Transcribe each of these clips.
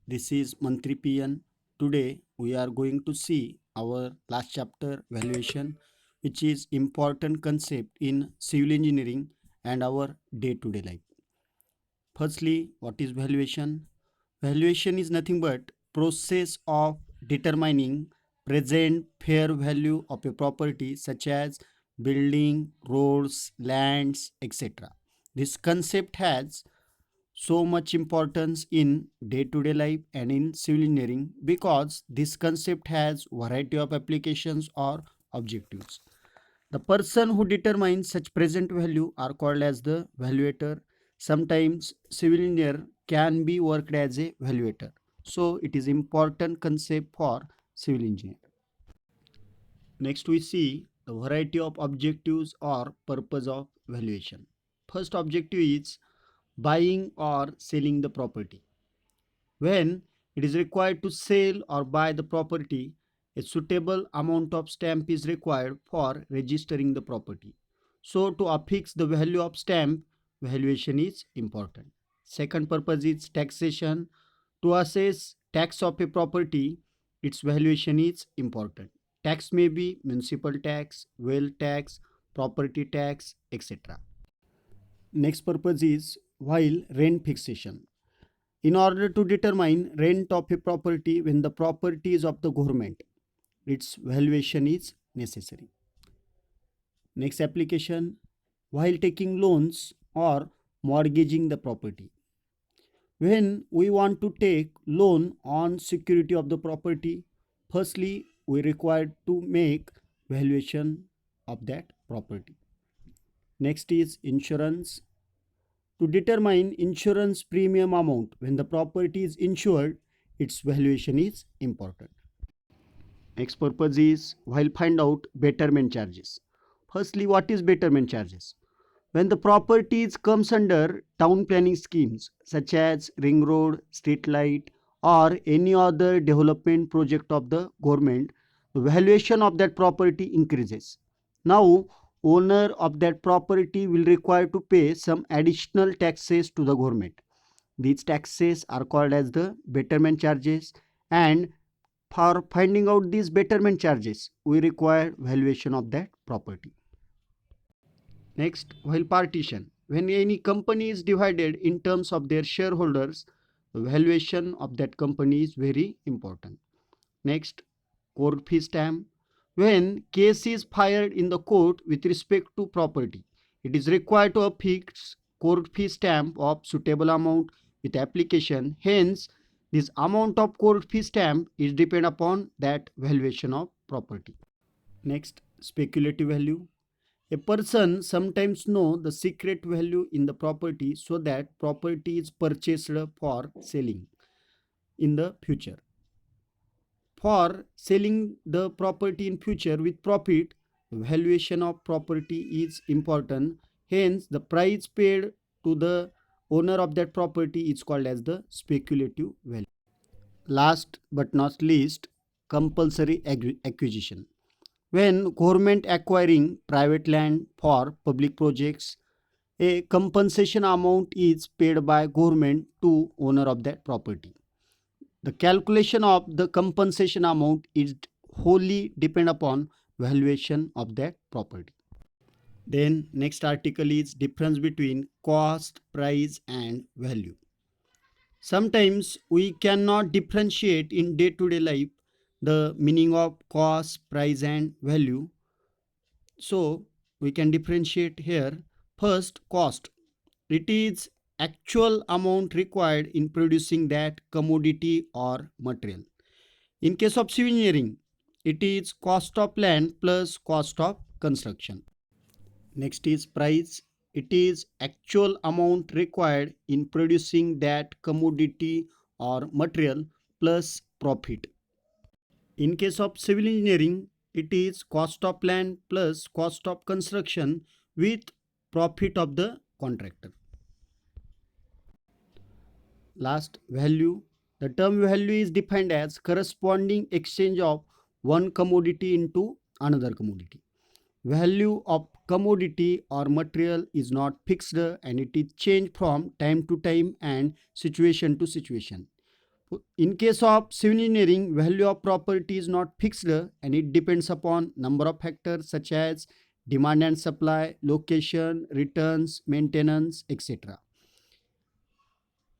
This is Mantri PN. Today we are going to see our last chapter valuation, which is important concept in civil engineering and our day-to-day life. Firstly, what is valuation? Valuation is nothing but process of determining present fair value of a property such as building, roads, lands, etc. This concept has so much importance in day-to-day life and in civil engineering because this concept has variety of applications or objectives. The person who determines such present value are called as the valuator. Sometimes civil engineer can be worked as a valuator. So it is important concept for civil engineer. Next we see the variety of objectives or purpose of valuation. First objective is buying or selling the property. When it is required to sell or buy the property, a suitable amount of stamp is required for registering the property. So to affix the value of stamp, valuation is important. Second purpose is taxation. To assess tax of a property, its valuation is important. Tax may be municipal tax, wealth tax, property tax, etc. Next purpose is while rent fixation. In order to determine rent of a property when the property is of the government, its valuation is necessary. Next application, while taking loans or mortgaging the property. When we want to take loan on security of the property, firstly we require to make valuation of that property. Next is insurance. To determine insurance premium amount when the property is insured, its valuation is important. Next purpose is while find out betterment charges. Firstly, what is betterment charges? When the properties comes under town planning schemes such as ring road, street light or any other development project of the government, the valuation of that property increases. Now, owner of that property will require to pay some additional taxes to the government. These taxes are called as the betterment charges, and for finding out these betterment charges, we require valuation of that property. Next, while partition. When any company is divided in terms of their shareholders, the valuation of that company is very important. Next, court fee stamp. When case is filed in the court with respect to property, it is required to affix court fee stamp of suitable amount with application. Hence, this amount of court fee stamp is depend upon that valuation of property. Next, speculative value. A person sometimes know the secret value in the property so that property is purchased for selling in the future. For selling the property in future with profit, valuation of property is important. Hence, the price paid to the owner of that property is called as the speculative value. Last but not least, compulsory acquisition. When government acquiring private land for public projects, a compensation amount is paid by government to owner of that property. The calculation of the compensation amount is wholly depend upon valuation of that property. Then next article is difference between cost, price and value. Sometimes we cannot differentiate in day-to-day life the meaning of cost, price and value. So we can differentiate here. First, cost. It is actual amount required in producing that commodity or material. In case of civil engineering, it is cost of land plus cost of construction. Next is price. It is actual amount required in producing that commodity or material plus profit. In case of civil engineering, it is cost of land plus cost of construction with profit of the contractor. Last, value. The term value is defined as corresponding exchange of one commodity into another commodity. Value of commodity or material is not fixed and it is changed from time to time and situation to situation. In case of civil engineering, value of property is not fixed and it depends upon number of factors such as demand and supply, location, returns, maintenance, etc.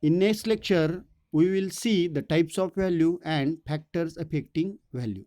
In next lecture, we will see the types of value and factors affecting value.